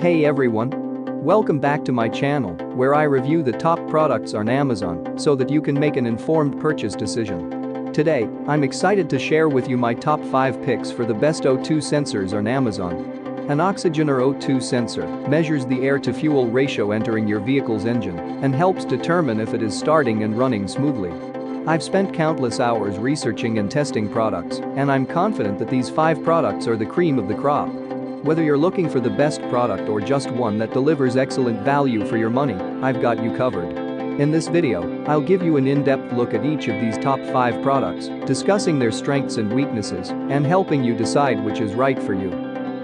Hey everyone! Welcome back to my channel, where I review the top products on Amazon so that you can make an informed purchase decision. Today, I'm excited to share with you my top 5 picks for the best O2 sensors on Amazon. An oxygen or O2 sensor measures the air-to-fuel ratio entering your vehicle's engine and helps determine if it is starting and running smoothly. I've spent countless hours researching and testing products, and I'm confident that these 5 products are the cream of the crop. Whether you're looking for the best product or just one that delivers excellent value for your money, I've got you covered. In this video, I'll give you an in-depth look at each of these top 5 products, discussing their strengths and weaknesses, and helping you decide which is right for you.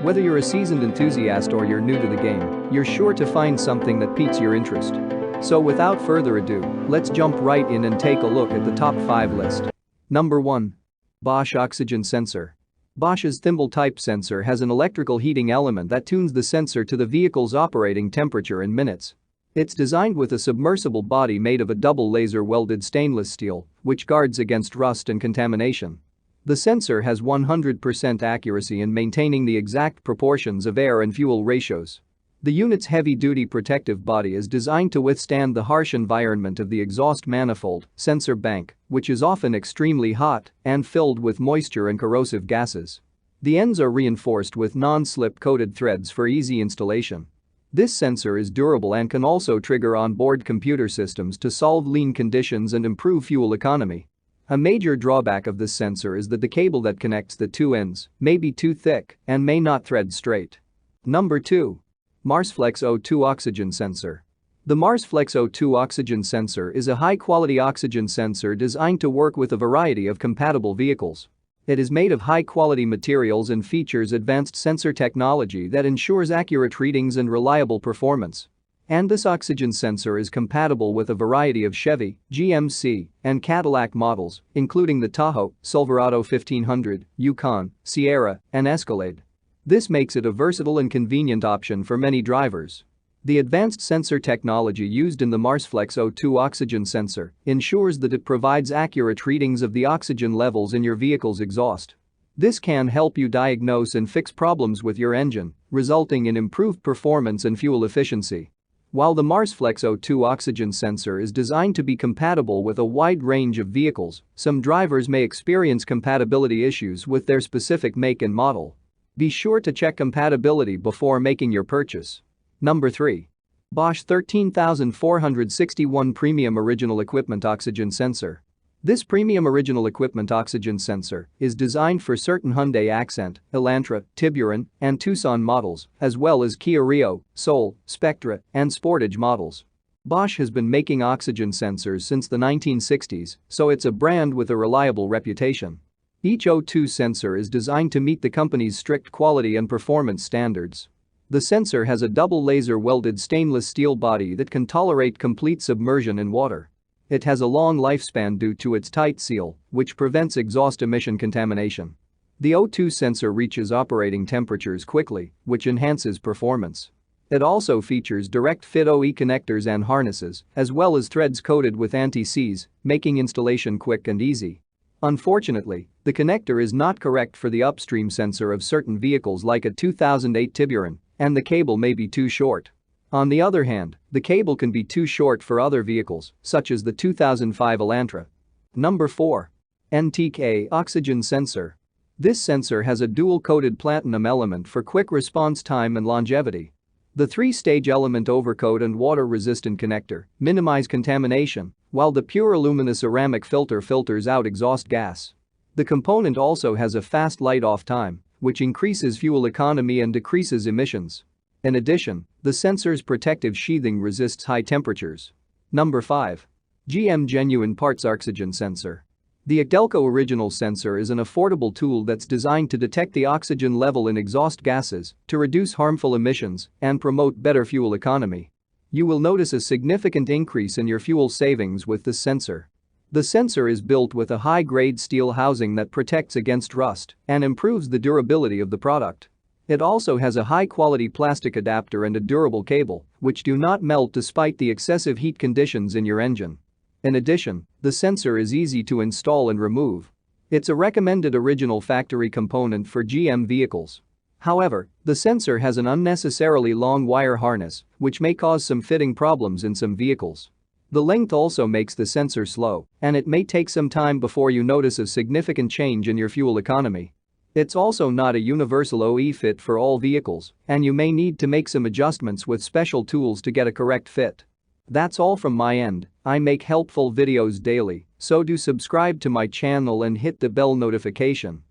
Whether you're a seasoned enthusiast or you're new to the game, you're sure to find something that piques your interest. So without further ado, let's jump right in and take a look at the top 5 list. Number 1. Bosch Oxygen Sensor. Bosch's thimble-type sensor has an electrical heating element that tunes the sensor to the vehicle's operating temperature in minutes. It's designed with a submersible body made of a double laser-welded stainless steel, which guards against rust and contamination. The sensor has 100% accuracy in maintaining the exact proportions of air and fuel ratios. The unit's heavy-duty protective body is designed to withstand the harsh environment of the exhaust manifold sensor bank, which is often extremely hot and filled with moisture and corrosive gases. The ends are reinforced with non-slip coated threads for easy installation. This sensor is durable and can also trigger on-board computer systems to solve lean conditions and improve fuel economy. A major drawback of this sensor is that the cable that connects the two ends may be too thick and may not thread straight. Number 2. MarsFlex O2 Oxygen Sensor. The MarsFlex O2 Oxygen Sensor is a high-quality oxygen sensor designed to work with a variety of compatible vehicles. It is made of high-quality materials and features advanced sensor technology that ensures accurate readings and reliable performance. And this oxygen sensor is compatible with a variety of Chevy, GMC, and Cadillac models, including the Tahoe, Silverado 1500, Yukon, Sierra, and Escalade. This makes it a versatile and convenient option for many drivers. The advanced sensor technology used in the MarsFlex O2 oxygen sensor ensures that it provides accurate readings of the oxygen levels in your vehicle's exhaust. This can help you diagnose and fix problems with your engine, resulting in improved performance and fuel efficiency. While the MarsFlex O2 oxygen sensor is designed to be compatible with a wide range of vehicles, some drivers may experience compatibility issues with their specific make and model. Be sure to check compatibility before making your purchase. Number 3. Bosch 13461 Premium Original Equipment Oxygen Sensor. This premium original equipment oxygen sensor is designed for certain Hyundai Accent, Elantra, Tiburon, and Tucson models, as well as Kia Rio, Soul, Spectra, and Sportage models. Bosch has been making oxygen sensors since the 1960s, so it's a brand with a reliable reputation. Each O2 sensor is designed to meet the company's strict quality and performance standards. The sensor has a double laser-welded stainless steel body that can tolerate complete submersion in water. It has a long lifespan due to its tight seal, which prevents exhaust emission contamination. The O2 sensor reaches operating temperatures quickly, which enhances performance. It also features direct-fit OE connectors and harnesses, as well as threads coated with anti-seize, making installation quick and easy. Unfortunately, the connector is not correct for the upstream sensor of certain vehicles like a 2008 Tiburon, and the cable may be too short. On the other hand, the cable can be too short for other vehicles, such as the 2005 Elantra. Number 4. NTK Oxygen Sensor. This sensor has a dual-coated platinum element for quick response time and longevity. The 3-stage element overcoat and water-resistant connector minimize contamination, while the pure aluminum ceramic filter filters out exhaust gas. The component also has a fast light-off time, which increases fuel economy and decreases emissions. In addition, the sensor's protective sheathing resists high temperatures. Number 5. GM Genuine Parts Oxygen Sensor. The Delco Original Sensor is an affordable tool that's designed to detect the oxygen level in exhaust gases to reduce harmful emissions and promote better fuel economy. You will notice a significant increase in your fuel savings with this sensor. The sensor is built with a high-grade steel housing that protects against rust and improves the durability of the product. It also has a high-quality plastic adapter and a durable cable, which do not melt despite the excessive heat conditions in your engine. In addition, the sensor is easy to install and remove. It's a recommended original factory component for GM vehicles. However, the sensor has an unnecessarily long wire harness, which may cause some fitting problems in some vehicles. The length also makes the sensor slow, and it may take some time before you notice a significant change in your fuel economy. It's also not a universal OE fit for all vehicles, and you may need to make some adjustments with special tools to get a correct fit. That's all from my end. I make helpful videos daily, so do subscribe to my channel and hit the bell notification.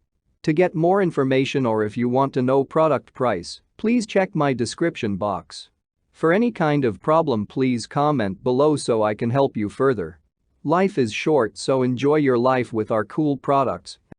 To get more information or if you want to know product price, please check my description box. For any kind of problem, please comment below so I can help you further. Life is short, so enjoy your life with our cool products